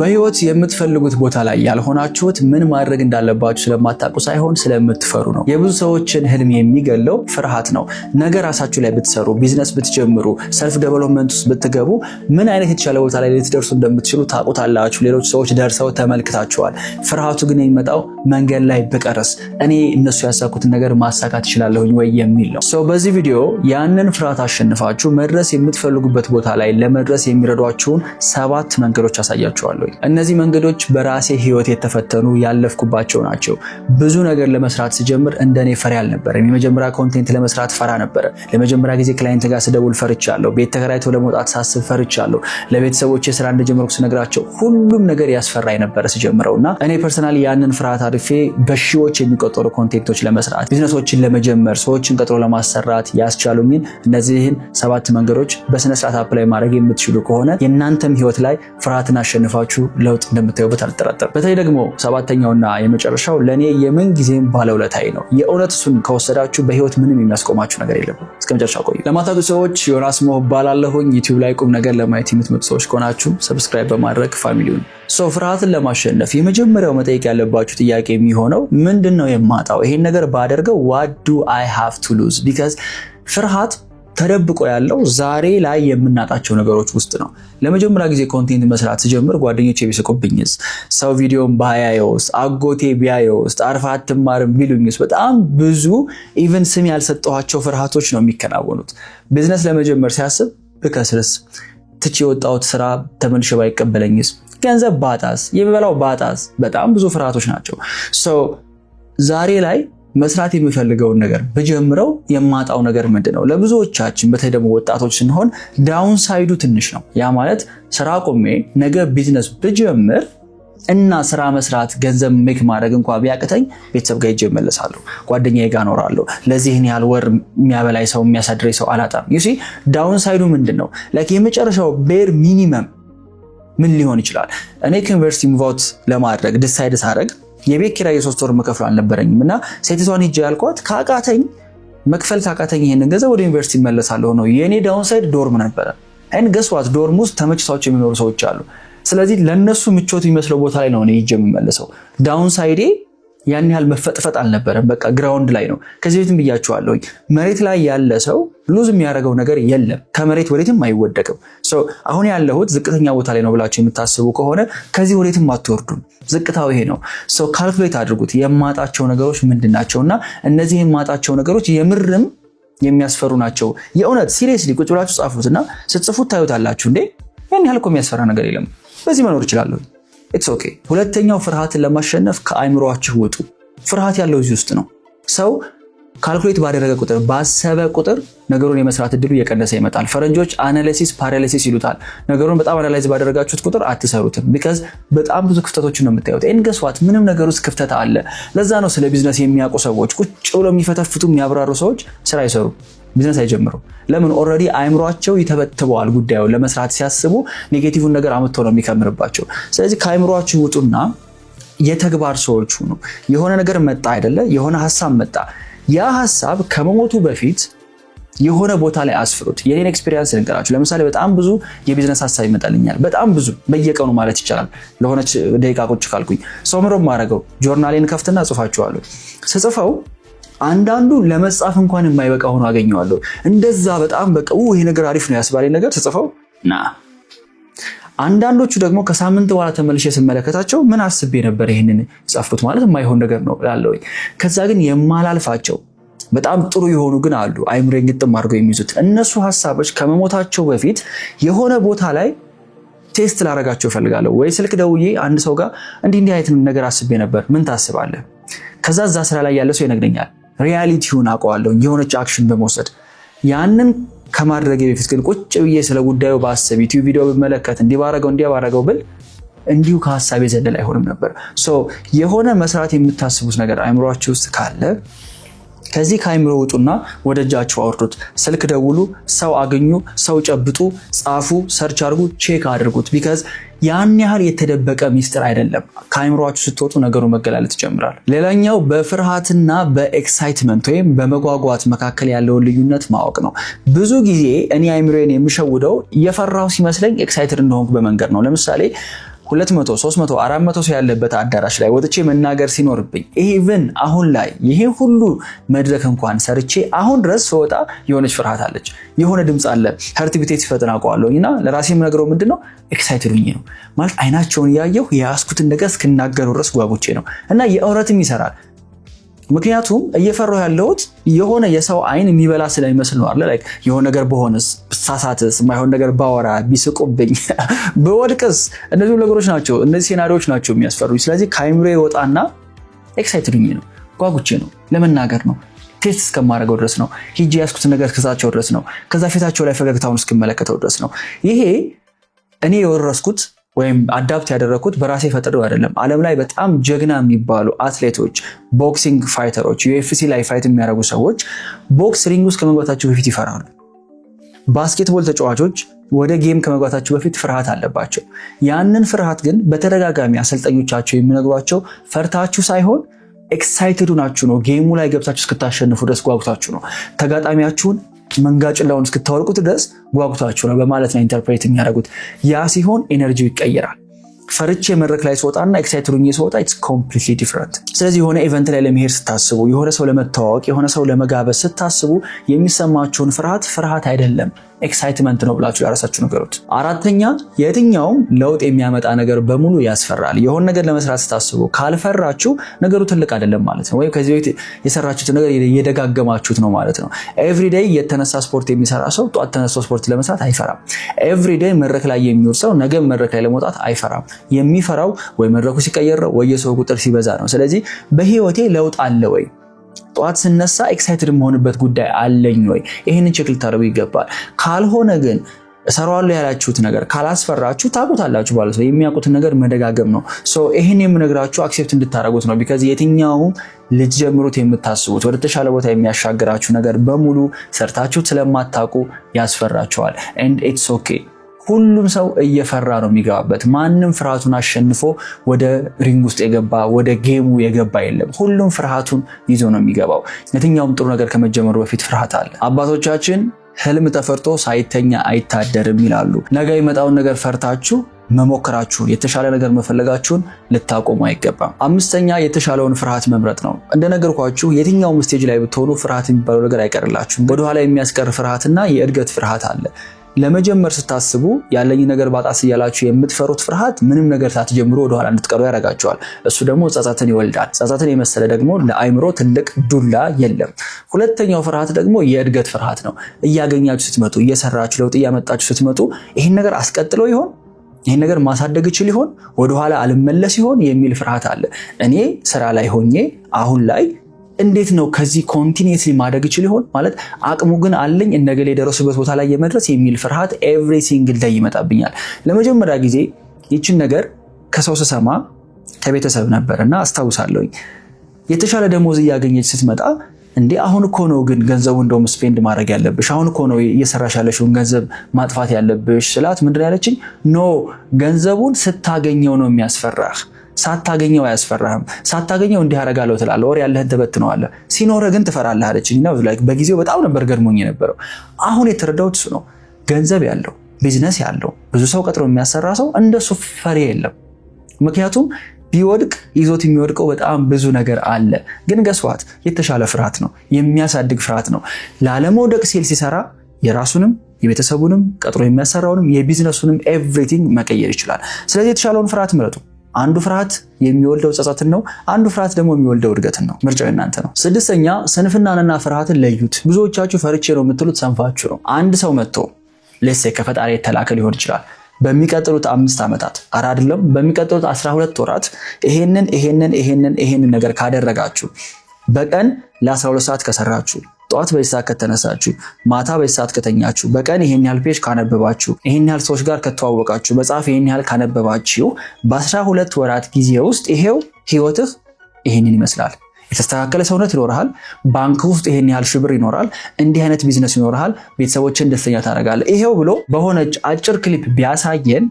በህይወት የምትፈልጉት ቦታ ላይ ያልሆናችሁት ምን ማድረግ እንዳለባችሁ ስለማታውቁ ሳይሆን ስለምትፈሩ ነው። የብዙ ሰዎችን ህልም የሚገለው ፍርሃት ነው። ነገ ራሳችሁ ላይ ብትሰሩ፣ ቢዝነስ ብትጀምሩ፣ ሰልፍ ዴቨሎፕመንት ውስጥ ብትገቡ ምን አይነት የተሻለ ቦታ ላይ ልትደርሱ እንደምትችሉ ታውቁታላችሁ። ሌሎች ሰዎች ደርሰው ተመልክታችኋል። ፍርሃቱ ግን የሚመጣው መንገድ ላይ ብቀርስ እኔ እነሱ ያሳኩትን ነገር ማሳካት እችላለሁኝ ወይ የሚል ነው። በዚህ ቪዲዮ ያንን ፍርሃት አሸንፋችሁ መድረስ የምትፈልጉበት ቦታ ላይ ለመድረስ የሚረዷችሁን 7 መንገዶች አሳያችኋለሁ። እነዚህ መንገዶች በራሴ ህይወት የተፈተኑ ያለፍኩባቸው ናቸው። ብዙ ነገር ለመስራት ስጀምር እንደኔ ፈሪ አልነበረም። የመጀመሪያ ኮንቴንት ለመስራት ፈራ ነበር። ለመጀመሪያ ጊዜ ክላይንት ጋር ስደውል ፈርቻለሁ። ቤት ተከራይቶ ለመውጣት ሳስብ ፈርቻለሁ። ለቤተሰቦቼ ስራ እንደጀመርኩ ስነግራቸው ሁሉም ነገር ያስፈራኝ ነበር ስጀምረውና እኔ ፐርሰናሊ ያንን ፍርሃት አርፌ በሺዎች የሚቆጠሩ ኮንቴንቶች ለመስራት፣ ቢዝነሶችን ለመጀመር፣ ሰዎችን ቀጥሮ ለማሰራት ያስቻሉኝን እነዚህን 7 መንገዶች በስነ ስርዓት አፕላይ ማድረግ የምትችሉ ከሆነ የእናንተም ህይወት ላይ ፍርሃትን አሸንፋችሁ ለውጥ እንደምታዩበት አልጠራጠርም። በተለይ ደግሞ 7ኛውና የመጨረሻው ለኔ የምን ጊዜም ባለውለታዬ ነው። የእውነት እሱን ከወሰዳችሁ በህይወት ምንም የሚያስቆማችሁ ነገር የለም። እስከ መጨረሻው ቆዩ። ለማታውቁ ሰዎች ዮናስ ሞህ እባላለሁኝ። ዩቲዩብ ላይ ቁም ነገር ለማየት የምትመጡ ሰዎች ከሆናችሁ ሰብስክራይብ በማድረግ ፋሚሊውን ፍርሃትን ለማሸነፍ የመጀመሪያው መጠየቅ ያለባችሁ ጥያቄ የሚሆነው ምንድነው የማጣው? ይሄን ነገር ባደርገው what do I have to lose? because ፍርሃት ተደብቆ ያለው ዛሬ ላይ የምናጣቸው ነገሮች ውስጥ ነው። ለመጀመሪያ ጊዜ ኮንቴንት መስራት ስጀምር ጓደኞቼ ቢስቁብኝስ፣ ሰው ቪዲዮን ባያየውስ፣ አጎቴ ቢያየውስ፣ አርፋ አትማርም ቢሉኝስ፣ በጣም ብዙ ኢቭን ስም ያልሰጠኋቸው ፍርሃቶች ነው የሚከናወኑት። ቢዝነስ ለመጀመር ሲያስብ ብከስርስ፣ ትቼ የወጣሁት ስራ ተመልሼ ባይቀበለኝስ፣ ገንዘብ ባጣስ፣ የምበላው ባጣስ፣ በጣም ብዙ ፍርሃቶች ናቸው። ዛሬ ላይ መስራት የሚፈልገውን ነገር በጀምረው የማጣው ነገር ምንድነው? ለብዙዎቻችን በተለይ ደግሞ ወጣቶች ስንሆን ዳውን ሳይዱ ትንሽ ነው። ያ ማለት ስራ ቆሜ ነገ ቢዝነስ ብጀምር እና ስራ መስራት ገንዘብ ሜክ ማድረግ እንኳን ቢያቅተኝ ቤተሰብ ጋር ሄጄ እመለሳለሁ፣ ጓደኛዬ ጋር እኖራለሁ፣ ለዚህን ያህል ወር የሚያበላይ ሰው የሚያሳድረኝ ሰው አላጣም። ዩ ሲ ዳውን ሳይዱ ምንድነው? ላይክ የመጨረሻው ቤር ሚኒመም ምን ሊሆን ይችላል? እኔ ከዩኒቨርሲቲ ሙቭ አውት ለማድረግ ዲሳይድ ሳደርግ የቤት ኪራይ የ3 ወር መከፍል አልነበረኝም እና ሴቲቷን ሂጄ ያልኳት መክፈል ካቃተኝ ይሄንን ገንዘብ ወደ ዩኒቨርሲቲ እመለሳለሁ ነው። የኔ ዳውን ሳይድ ዶርም ነበረ። አይን ገስዋት ዶርም ውስጥ ተመችቷቸው የሚኖሩ ሰዎች አሉ። ስለዚህ ለነሱ ምቾት የሚመስለው ቦታ ላይ ነው እኔ ሂጄ የምመለሰው። ዳውን ሳይዴ ያን ያህል መፈጥፈጥ አልነበረም። በቃ ግራውንድ ላይ ነው። ከዚህ በፊትም ብያችኋለሁ፣ መሬት ላይ ያለ ሰው ሉዝ የሚያደርገው ነገር የለም። ከመሬት ወዴትም አይወደቅም። አሁን ያለሁት ዝቅተኛ ቦታ ላይ ነው ብላችሁ የምታስቡ ከሆነ ከዚህ ወዴትም አትወርዱም። ዝቅታው ይሄ ነው። ካልኩሌት አድርጉት። የማጣቸው ነገሮች ምንድናቸውና እነዚህ የማጣቸው ነገሮች የምርም የሚያስፈሩ ናቸው። የእውነት ሲሪየስሊ ቁጭ ብላችሁ ጻፉትና ስትጽፉት ታዩታላችሁ። እንዴ ያን ያህል እኮ የሚያስፈራ ነገር የለም፣ በዚህ መኖር እችላለሁ። ኢትስ ኦኬ። ሁለተኛው ፍርሃትን ለማሸነፍ ከአይምሮአችሁ ውጡ። ፍርሃት ያለው እዚህ ውስጥ ነው። ሰው ካልኩሌት ባደረገ ቁጥር ባሰበ ቁጥር ነገሩን የመስራት እድሉ እየቀነሰ ይመጣል። ፈረንጆች አናሊሲስ ፓራሊሲስ ይሉታል። ነገሩን በጣም አናላይዝ ባደረጋችሁት ቁጥር አትሰሩትም። ቢካዝ በጣም ብዙ ክፍተቶችን ነው የምታዩት። ገስዋት ምንም ነገር ውስጥ ክፍተት አለ። ለዛ ነው ስለ ቢዝነስ የሚያውቁ ሰዎች ቁጭ ብለው የሚፈተፍቱ የሚያብራሩ ሰዎች ስራ አይሰሩ፣ ቢዝነስ አይጀምሩ። ለምን? ኦልሬዲ አይምሮአቸው ይተበትበዋል። ጉዳዩ ለመስራት ሲያስቡ ኔጌቲቭን ነገር አመጥተው ነው የሚከምርባቸው። ስለዚህ ከአይምሮአችሁ ውጡና የተግባር ሰዎች ሁኑ። የሆነ ነገር መጣ አይደለ? የሆነ ሐሳብ መጣ። ያ ሐሳብ ከመሞቱ በፊት የሆነ ቦታ ላይ አስፍሩት። የኔን ኤክስፒሪየንስ ልንገራችሁ። ለምሳሌ በጣም ብዙ የቢዝነስ ሐሳብ ይመጣልኛል። በጣም ብዙ በየቀኑ ማለት ይቻላል። ለሆነች ደቂቃ ቁጭ ካልኩኝ ሶምሮ ማረገው ጆርናሌን ከፍትና ጽፋቸዋለሁ። ስጽፈው አንዳንዱ ለመጻፍ እንኳን የማይበቃ ሆኖ አገኘዋለሁ። እንደዛ በጣም በቃ ይሄ ነገር አሪፍ ነው ያስባለኝ ነገር ስጽፈው አንዳንዶቹ ደግሞ ከሳምንት በኋላ ተመልሼ ስመለከታቸው ምን አስቤ ነበር ይሄንን ጻፍኩት ማለት የማይሆን ነገር ነው እላለሁ። ከዛ ግን የማላልፋቸው በጣም ጥሩ የሆኑ ግን አሉ፣ አይምሮዬን ግጥም አድርገው የሚይዙት። እነሱ ሐሳቦች ከመሞታቸው በፊት የሆነ ቦታ ላይ ቴስት ላደርጋቸው እፈልጋለሁ። ወይ ስልክ ደውዬ አንድ ሰው ጋር እንዲህ አይነት ነገር አስቤ ነበር፣ ምን ታስባለህ? ከዛ እዛ ስራ ላይ ያለ ሰው ይነግረኛል። ሪያሊቲውን አውቀዋለሁ የሆነች አክሽን በመውሰድ ያንን ከማድረግ በፊት ግን ቁጭ ብዬ ስለ ጉዳዩ ባስብ ዩቲዩብ ቪዲዮ በመለከት እንዲባረገው ብል እንዲሁ ከሐሳቤ ዘለል አይሆንም ነበር። የሆነ መስራት የምታስቡት ነገር አይምሮአችሁ ውስጥ ካለ ከዚህ ከአይምሮ ውጡና ወደ እጃችሁ አውርዱት። ስልክ ደውሉ፣ ሰው አገኙ፣ ሰው ጨብጡ፣ ጻፉ፣ ሰርች አድርጉ፣ ቼክ አድርጉት። ቢካዝ ያን ያህል የተደበቀ ሚስጥር አይደለም። ከአይምሮአችሁ ስትወጡ ነገሩ መገላለጥ ይጀምራል። ሌላኛው በፍርሃትና በኤክሳይትመንት ወይም በመጓጓት መካከል ያለውን ልዩነት ማወቅ ነው። ብዙ ጊዜ እኔ አይምሮዬን የምሸውደው የፈራው ሲመስለኝ ኤክሳይትድ እንደሆንኩ በመንገድ ነው። ለምሳሌ 200 300 400 ሰው ያለበት አዳራሽ ላይ ወጥቼ መናገር ሲኖርብኝ ኢቭን አሁን ላይ ይሄ ሁሉ መድረክ እንኳን ሰርቼ አሁን ድረስ ስወጣ የሆነች ፍርሃት አለች፣ የሆነ ድምጽ አለ፣ ሀርት ቢቴ ሲፈጥን አውቀዋለሁና ለራሴ የምነግረው ምንድነው ኤክሳይትድ ሆኜ ነው ማለት አይናቸውን ያየሁ የያዝኩትን ነገር እስክናገረው ድረስ ጓጉቼ ነው እና የእውነትም ይሰራል። ምክንያቱም እየፈራሁ ያለሁት የሆነ የሰው አይን የሚበላ ስለሚመስል ነው አይደል? ላይክ የሆነ ነገር በሆነስ ሳሳትስ ማይሆን ነገር ባወራ ቢስቁብኝ በወድቅስ እነዚህ ነገሮች ናቸው፣ እነዚህ ሴናሪዎች ናቸው የሚያስፈሩኝ። ስለዚህ ከአይምሮዬ ወጣና ኤክሳይትድ ሆኜ ነው ጓጉቼ ነው ለመናገር ነው ቴስት እስከማደርገው ድረስ ነው ሂጂ ያስኩትን ነገር እስከሳቸው ድረስ ነው ከዛ ፊታቸው ላይ ፈገግታውን እስከመለከተው ድረስ ነው። ይሄ እኔ የወረስኩት ወይም አዳፕት ያደረኩት በራሴ ፈጥሬው አይደለም። ዓለም ላይ በጣም ጀግና የሚባሉ አትሌቶች፣ ቦክሲንግ ፋይተሮች፣ ዩኤፍሲ ላይ ፋይት የሚያደርጉ ሰዎች ቦክስ ሪንግ ውስጥ ከመግባታቸው በፊት ይፈራሉ። ባስኬትቦል ተጫዋቾች ወደ ጌም ከመግባታቸው በፊት ፍርሃት አለባቸው። ያንን ፍርሃት ግን በተደጋጋሚ አሰልጣኞቻቸው የሚነግሯቸው ፈርታችሁ ሳይሆን ኤክሳይትድ ናችሁ ነው። ጌሙ ላይ ገብታችሁ እስክታሸንፉ ድረስ ጓጉታችሁ ነው። ተጋጣሚያችሁን መንጋጭላውን እስክታወልቁት ድረስ ጓጉታችሁ ነው በማለት ነው ኢንተርፕሬት የሚያደርጉት። ያ ሲሆን ኤነርጂው ይቀየራል። ፈርቼ መድረክ ላይ ስወጣና ኤክሳይትድ ሆኜ ስወጣ ኢትስ ኮምፕሊትሊ ዲፈረንት። ስለዚህ የሆነ ኢቨንት ላይ ለመሄድ ስታስቡ፣ የሆነ ሰው ለመተዋወቅ፣ የሆነ ሰው ለመጋበዝ ስታስቡ የሚሰማችሁን ፍርሃት አይደለም ኤክሳይትመንት ነው ብላችሁ ያራሳችሁ ነገሩት። አራተኛ የትኛውም ለውጥ የሚያመጣ ነገር በሙሉ ያስፈራል። የሆነ ነገር ለመስራት ስታስቡ ካልፈራችሁ ነገሩ ትልቅ አይደለም ማለት ነው። ወይም ከዚህ በፊት የሰራችሁት ነገር እየደጋገማችሁት ነው ማለት ነው። ኤቭሪዴይ የተነሳ ስፖርት የሚሰራ ሰው ጧት ተነስቶ ስፖርት ለመስራት አይፈራም። ኤቭሪዴይ መድረክ ላይ የሚውል ሰው ነገ መድረክ ላይ ለመውጣት አይፈራም። የሚፈራው ወይ መድረኩ ሲቀየር ወይ የሰው ቁጥር ሲበዛ ነው። ስለዚህ በህይወቴ ለውጥ አለ ወይ? ጧት ስነሳ ኤክሳይትድ መሆንበት ጉዳይ አለኝ ወይ? ይሄንን ቼክ ልታደርጉ ይገባል። ካልሆነ ግን እሰራዋለሁ ያላችሁት ነገር ካላስፈራችሁ ታውቁታላችሁ ማለት ነው። የሚያውቁትን ነገር መደጋገም ነው። ሶ ይሄን የምነግራችሁ አክሴፕት እንድታደርጉት ነው። ቢካዝ የትኛውም ልትጀምሩት የምታስቡት ወደ ተሻለ ቦታ የሚያሻግራችሁ ነገር በሙሉ ሰርታችሁት ስለማታውቁ ያስፈራችኋል። and it's okay። ሁሉም ሰው እየፈራ ነው የሚገባበት። ማንም ፍርሃቱን አሸንፎ ወደ ሪንግ ውስጥ የገባ ወደ ጌሙ የገባ የለም። ሁሉም ፍርሃቱን ይዞ ነው የሚገባው። የትኛውም ጥሩ ነገር ከመጀመሩ በፊት ፍርሃት አለ። አባቶቻችን ህልም ተፈርቶ ሳይተኛ አይታደርም ይላሉ። ነገ የመጣውን ነገር ፈርታችሁ መሞከራችሁን የተሻለ ነገር መፈለጋችሁን ልታቆሙ አይገባም። አምስተኛ የተሻለውን ፍርሃት መምረጥ ነው። እንደነገርኳችሁ የትኛውም ስቴጅ ላይ ብትሆኑ ፍርሃት የሚባለው ነገር አይቀርላችሁም። ወደኋላ የሚያስቀር ፍርሃትና የእድገት ፍርሃት አለ። ለመጀመር ስታስቡ ያለኝ ነገር ባጣስ እያላችሁ የምትፈሩት ፍርሃት ምንም ነገር ሳትጀምሩ ወደኋላ እንድትቀሩ ያደርጋቸዋል። እሱ ደግሞ ጸጸትን ይወልዳል። ጸጸትን የመሰለ ደግሞ ለአይምሮ ትልቅ ዱላ የለም። ሁለተኛው ፍርሃት ደግሞ የእድገት ፍርሃት ነው። እያገኛችሁ ስትመጡ፣ እየሰራችሁ ለውጥ እያመጣችሁ ስትመጡ ይህን ነገር አስቀጥለው ይሆን? ይህን ነገር ማሳደግ ይችል ይሆን? ወደኋላ አልመለስ ይሆን የሚል ፍርሃት አለ። እኔ ስራ ላይ ሆኜ አሁን ላይ እንዴት ነው ከዚህ ኮንቲኒየስሊ ማደግ ይችል ይሆን? ማለት አቅሙ ግን አለኝ እንደገለ የደረሱበት ቦታ ላይ የመድረስ የሚል ፍርሃት ኤቭሪ ሲንግል ዴይ ይመጣብኛል። ለመጀመሪያ ጊዜ ይችን ነገር ከሰው ስሰማ ከቤተሰብ ነበርና አስታውሳለሁኝ። የተሻለ ደሞዝ እያገኘች ስትመጣ እንዴ አሁን እኮ ነው ግን ገንዘቡ እንደውም ስፔንድ ማድረግ ያለብሽ፣ አሁን እኮ ነው እየሰራሽ ያለሽውን ገንዘብ ማጥፋት ያለብሽ ስላት ምንድን ያለችኝ? ኖ ገንዘቡን ስታገኘው ነው የሚያስፈራህ፣ ሳታገኘው አያስፈራህም። ሳታገኘው እንዲህ አደርጋለሁ ትላለህ፣ ወር ያለህን ትበትነዋለህ፣ ሲኖርህ ግን ትፈራለህ አለችኝ። ነው በጊዜው በጣም ነበር ገርሞኝ የነበረው። አሁን የተረዳሁት እሱ ነው። ገንዘብ ያለው ቢዝነስ ያለው ብዙ ሰው ቀጥሮ የሚያሰራ ሰው እንደሱ ፈሪ የለም። ምክንያቱም ቢወድቅ ይዞት የሚወድቀው በጣም ብዙ ነገር አለ። ግን ገስዋት የተሻለ ፍርሃት ነው፣ የሚያሳድግ ፍርሃት ነው። ላለመውደቅ ሲል ሲሰራ የራሱንም የቤተሰቡንም ቀጥሮ የሚያሰራውንም የቢዝነሱንም ኤቭሪቲንግ መቀየር ይችላል። ስለዚህ የተሻለውን ፍርሃት ምረጡ። አንዱ ፍርሃት የሚወልደው ጸጸትን ነው፣ አንዱ ፍርሃት ደግሞ የሚወልደው እድገትን ነው። ምርጫው እናንተ ነው። ስድስተኛ ስንፍናንና ፍርሃትን ለዩት። ብዙዎቻችሁ ፈርቼ ነው የምትሉት ሰንፋችሁ ነው። አንድ ሰው መጥቶ ለሴ ከፈጣሪ የተላከ ሊሆን ይችላል በሚቀጥሉት 5 ዓመታት አይደለም በሚቀጥሉት 12 ወራት ይሄንን ነገር ካደረጋችሁ፣ በቀን ለ12 ሰዓት ከሰራችሁ፣ ጧት በዚህ ሰዓት ከተነሳችሁ፣ ማታ በዚህ ሰዓት ከተኛችሁ፣ በቀን ይሄን ያህል ፔጅ ካነበባችሁ፣ ይሄን ያህል ሰዎች ጋር ከተዋወቃችሁ፣ መጽሐፍ ይሄን ያህል ካነበባችሁ፣ በ12 ወራት ጊዜ ውስጥ ይሄው ህይወትህ ይሄንን ይመስላል። የተስተካከለ ሰውነት ይኖርሃል፣ ባንክ ውስጥ ይሄን ያህል ሽብር ይኖራል፣ እንዲህ አይነት ቢዝነስ ይኖርሃል፣ ቤተሰቦችን ደስተኛ ታደርጋለህ። ይሄው ብሎ በሆነች አጭር ክሊፕ ቢያሳየን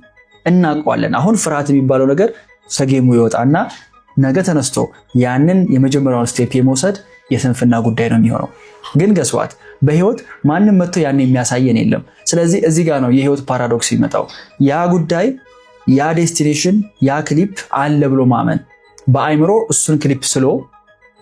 እናውቀዋለን። አሁን ፍርሃት የሚባለው ነገር ሰጌሙ ይወጣና ነገ ተነስቶ ያንን የመጀመሪያውን ስቴፕ የመውሰድ የስንፍና ጉዳይ ነው የሚሆነው። ግን ገስዋት በህይወት ማንም መጥቶ ያን የሚያሳየን የለም። ስለዚህ እዚህ ጋር ነው የህይወት ፓራዶክስ ይመጣው። ያ ጉዳይ ያ ዴስቲኔሽን ያ ክሊፕ አለ ብሎ ማመን፣ በአይምሮ እሱን ክሊፕ ስሎ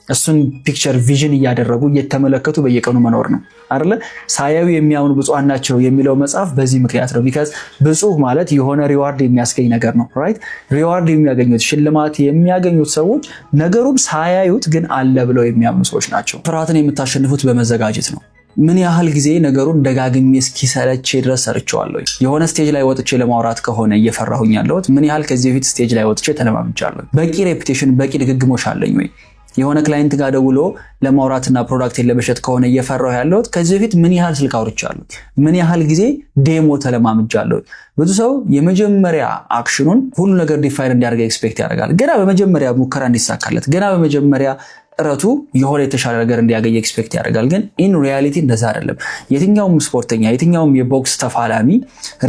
እሱን ፒክቸር ቪዥን እያደረጉ እየተመለከቱ በየቀኑ መኖር ነው አይደለ? ሳያዩ የሚያምኑ ብፁዓን ናቸው የሚለው መጽሐፍ በዚህ ምክንያት ነው። ቢካዝ ብፁዕ ማለት የሆነ ሪዋርድ የሚያስገኝ ነገር ነው። ራይት? ሪዋርድ የሚያገኙት ሽልማት የሚያገኙት ሰዎች ነገሩን ሳያዩት ግን አለ ብለው የሚያምኑ ሰዎች ናቸው። ፍርሃትን የምታሸንፉት በመዘጋጀት ነው። ምን ያህል ጊዜ ነገሩን ደጋግሜ እስኪሰለቼ ድረስ ሰርቼዋለሁ። የሆነ ስቴጅ ላይ ወጥቼ ለማውራት ከሆነ እየፈራሁኝ ያለሁት ምን ያህል ከዚህ በፊት ስቴጅ ላይ ወጥቼ ተለማምጃለሁ? በቂ ሬፑቴሽን በቂ ድግግሞሽ አለኝ ወይ? የሆነ ክላይንት ጋር ደውሎ ለማውራትና ፕሮዳክቴን ለመሸጥ ከሆነ እየፈራሁ ያለሁት ከዚህ በፊት ምን ያህል ስልክ አውርቻለሁ? ምን ያህል ጊዜ ዴሞ ተለማምጃለሁ? ብዙ ሰው የመጀመሪያ አክሽኑን ሁሉ ነገር ዲፋይን እንዲያደርግ ኤክስፔክት ያደርጋል። ገና በመጀመሪያ ሙከራ እንዲሳካለት፣ ገና በመጀመሪያ ጥረቱ የሆነ የተሻለ ነገር እንዲያገኝ ኤክስፔክት ያደርጋል። ግን ኢን ሪያሊቲ እንደዛ አይደለም። የትኛውም ስፖርተኛ የትኛውም የቦክስ ተፋላሚ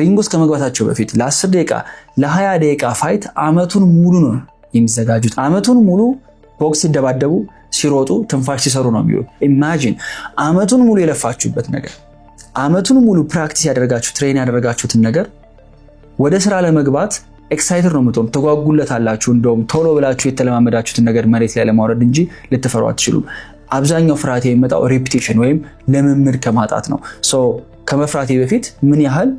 ሪንግ ውስጥ ከመግባታቸው በፊት ለ10 ደቂቃ ለ20 ደቂቃ ፋይት አመቱን ሙሉ ነው የሚዘጋጁት። አመቱን ሙሉ ቦክስ ሲደባደቡ፣ ሲሮጡ፣ ትንፋሽ ሲሰሩ ነው የሚውሉ። ኢማጂን አመቱን ሙሉ የለፋችሁበት ነገር፣ አመቱን ሙሉ ፕራክቲስ ያደረጋችሁ ትሬን ያደረጋችሁትን ነገር ወደ ስራ ለመግባት ኤክሳይትድ ነው የምትሆኑ፣ ተጓጉለታላችሁ። እንደውም ቶሎ ብላችሁ የተለማመዳችሁትን ነገር መሬት ላይ ለማውረድ እንጂ ልትፈሩ አትችሉም። አብዛኛው ፍርሃት የሚመጣው ሬፒቴሽን ወይም ልምምድ ከማጣት ነው። ሶ ከመፍራቴ በፊት ምን ያህል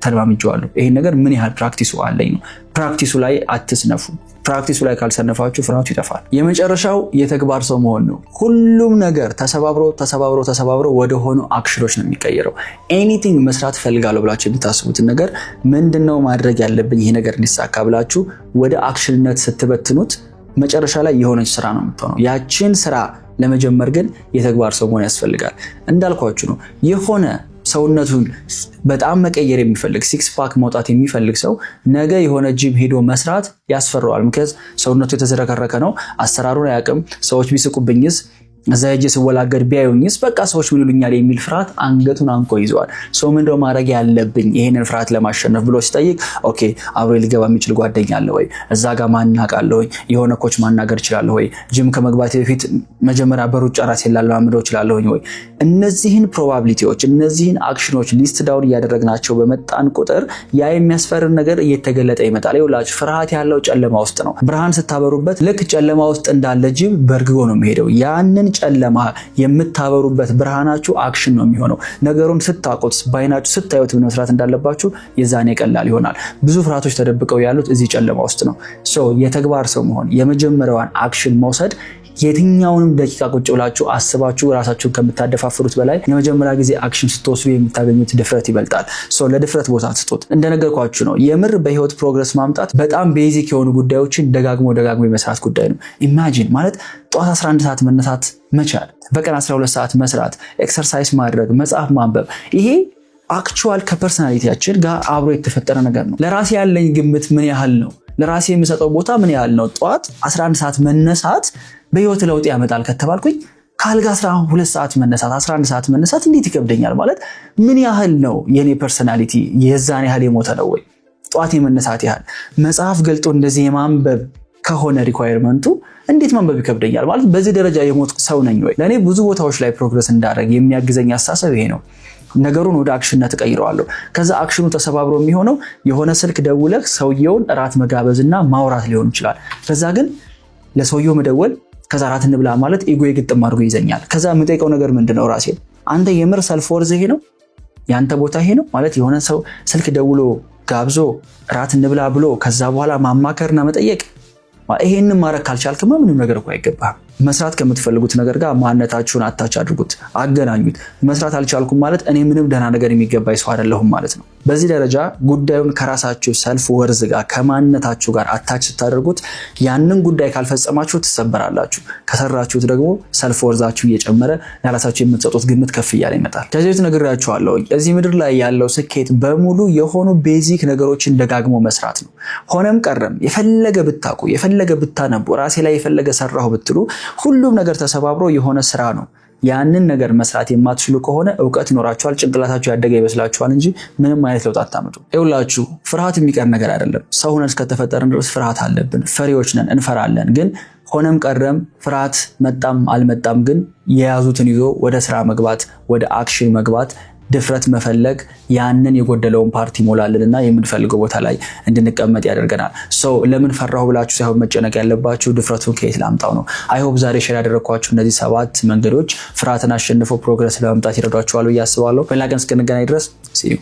ተለማምጄዋለሁ፣ ይሄን ነገር ምን ያህል ፕራክቲሱ አለኝ ነው። ፕራክቲሱ ላይ አትስነፉ። ፕራክቲሱ ላይ ካልሰነፋችሁ ፍርሃቱ ይጠፋል። የመጨረሻው የተግባር ሰው መሆን ነው። ሁሉም ነገር ተሰባብሮ ወደ ሆኑ አክሽኖች ነው የሚቀየረው። ኤኒቲንግ መስራት ፈልጋለሁ ብላችሁ የምታስቡትን ነገር ምንድነው ማድረግ ያለብኝ ይሄ ነገር እንዲሳካ ብላችሁ ወደ አክሽንነት ስትበትኑት መጨረሻ ላይ የሆነች ስራ ነው የምትሆነው። ያችን ስራ ለመጀመር ግን የተግባር ሰው መሆን ያስፈልጋል። እንዳልኳችሁ ነው የሆነ ሰውነቱን በጣም መቀየር የሚፈልግ ሲክስ ፓክ መውጣት የሚፈልግ ሰው ነገ የሆነ ጂም ሄዶ መስራት ያስፈራዋል። ምክንያቱም ሰውነቱ የተዘረከረከ ነው፣ አሰራሩን አያውቅም። ሰዎች ቢስቁብኝስ፣ እዛ ሄጄ ስወላገድ ቢያዩኝስ፣ በቃ ሰዎች ምን ይሉኛል የሚል ፍርሃት አንገቱን አንቆ ይዘዋል። ሰው ምንድነው ማድረግ ያለብኝ ይሄንን ፍርሃት ለማሸነፍ ብሎ ሲጠይቅ፣ ኦኬ አብሮ ሊገባ የሚችል ጓደኛ አለ ወይ? እዛ ጋር ማናቃለ ወይ? የሆነ ኮች ማናገር ይችላል ወይ? ጂም ከመግባቴ በፊት መጀመሪያ በሩጫ ራሴን ላለማምደው ይችላል ወይ? እነዚህን ፕሮባቢሊቲዎች እነዚህን አክሽኖች ሊስት ዳውን እያደረግናቸው በመጣን ቁጥር ያ የሚያስፈርን ነገር እየተገለጠ ይመጣል። ይኸውላችሁ ፍርሃት ያለው ጨለማ ውስጥ ነው። ብርሃን ስታበሩበት ልክ ጨለማ ውስጥ እንዳለ ጅብ በርግጎ ነው የሚሄደው። ያንን ጨለማ የምታበሩበት ብርሃናችሁ አክሽን ነው የሚሆነው። ነገሩን ስታውቁት ባይናችሁ ስታዩት ምን መስራት እንዳለባችሁ የዛኔ ቀላል ይሆናል። ብዙ ፍርሃቶች ተደብቀው ያሉት እዚህ ጨለማ ውስጥ ነው። የተግባር ሰው መሆን የመጀመሪያዋን አክሽን መውሰድ የትኛውንም ደቂቃ ቁጭ ብላችሁ አስባችሁ ራሳችሁን ከምታደፋፍሩት በላይ የመጀመሪያ ጊዜ አክሽን ስትወስዱ የምታገኙት ድፍረት ይበልጣል። ለድፍረት ቦታ ስጡት። እንደነገርኳችሁ ነው የምር በህይወት ፕሮግረስ ማምጣት በጣም ቤዚክ የሆኑ ጉዳዮችን ደጋግሞ የመስራት ጉዳይ ነው። ኢማጂን ማለት ጠዋት 11 ሰዓት መነሳት መቻል፣ በቀን 12 ሰዓት መስራት፣ ኤክሰርሳይዝ ማድረግ፣ መጽሐፍ ማንበብ፣ ይሄ አክቹዋል ከፐርሰናሊቲያችን ጋር አብሮ የተፈጠረ ነገር ነው። ለራሴ ያለኝ ግምት ምን ያህል ነው? ለራሴ የምሰጠው ቦታ ምን ያህል ነው? ጠዋት 11 ሰዓት መነሳት በህይወት ለውጥ ያመጣል ከተባልኩኝ ካልጋ 12 ሰዓት መነሳት 11 ሰዓት መነሳት እንዴት ይከብደኛል? ማለት ምን ያህል ነው የኔ ፐርሰናሊቲ የዛን ያህል የሞተ ነው ወይ? ጠዋት የመነሳት ያህል መጽሐፍ ገልጦ እንደዚህ የማንበብ ከሆነ ሪኳየርመንቱ እንዴት ማንበብ ይከብደኛል? ማለት በዚህ ደረጃ የሞት ሰው ነኝ ወይ? ለኔ ብዙ ቦታዎች ላይ ፕሮግረስ እንዳደረግ የሚያግዘኝ አስተሳሰብ ይሄ ነው። ነገሩን ወደ አክሽንነት ቀይረዋለሁ። ከዛ አክሽኑ ተሰባብሮ የሚሆነው የሆነ ስልክ ደውለህ ሰውየውን እራት መጋበዝና ማውራት ሊሆን ይችላል። ከዛ ግን ለሰውየው መደወል ከዛ እራት እንብላ ማለት ኢጎዬ ግጥም አድርጎ ይዘኛል። ከዛ የምጠይቀው ነገር ምንድነው? ራሴን አንተ የምር ሰልፍ ወርዝ ይሄ ነው ያንተ ቦታ ይሄ ነው ማለት የሆነ ሰው ስልክ ደውሎ ጋብዞ እራት እንብላ ብሎ ከዛ በኋላ ማማከርና መጠየቅ ይሄንን ማድረግ ካልቻልክማ ምንም ነገር እኮ አይገባም። መስራት ከምትፈልጉት ነገር ጋር ማንነታችሁን አታች አድርጉት፣ አገናኙት። መስራት አልቻልኩም ማለት እኔ ምንም ደህና ነገር የሚገባኝ ሰው አይደለሁም ማለት ነው። በዚህ ደረጃ ጉዳዩን ከራሳችሁ ሰልፍ ወርዝ ጋር ከማንነታችሁ ጋር አታች ስታደርጉት ያንን ጉዳይ ካልፈጸማችሁ ትሰበራላችሁ። ከሰራችሁት ደግሞ ሰልፍ ወርዛችሁ እየጨመረ ለራሳችሁ የምትሰጡት ግምት ከፍ እያለ ይመጣል። ከዚህ በፊት ነግሬያችኋለሁ። እዚህ ምድር ላይ ያለው ስኬት በሙሉ የሆኑ ቤዚክ ነገሮችን ደጋግሞ መስራት ነው። ሆነም ቀረም የፈለገ ብታውቁ የፈለገ ብታነቡ ራሴ ላይ የፈለገ ሰራሁ ብትሉ ሁሉም ነገር ተሰባብሮ የሆነ ስራ ነው። ያንን ነገር መስራት የማትችሉ ከሆነ ዕውቀት ይኖራችኋል፣ ጭንቅላታችሁ ያደገ ይመስላችኋል እንጂ ምንም አይነት ለውጥ አታመጡ። ይኸውላችሁ ፍርሃት የሚቀር ነገር አይደለም። ሰው ሆነን እስከተፈጠርን ድረስ ፍርሃት አለብን። ፈሪዎች ነን፣ እንፈራለን። ግን ሆነም ቀረም ፍርሃት መጣም አልመጣም ግን የያዙትን ይዞ ወደ ስራ መግባት፣ ወደ አክሽን መግባት ድፍረት መፈለግ ያንን የጎደለውን ፓርቲ ሞላልንና የምንፈልገው ቦታ ላይ እንድንቀመጥ ያደርገናል። ለምን ፈራሁ ብላችሁ ሳይሆን መጨነቅ ያለባችሁ ድፍረቱን ከየት ላምጣው ነው። አይ ሆፕ ዛሬ ሼር ያደረኳችሁ እነዚህ 7 መንገዶች ፍርሃትን አሸንፈው ፕሮግረስ ለማምጣት ይረዷችኋል ብዬ አስባለሁ። በሌላ ቀን እስክንገናኝ ድረስ see you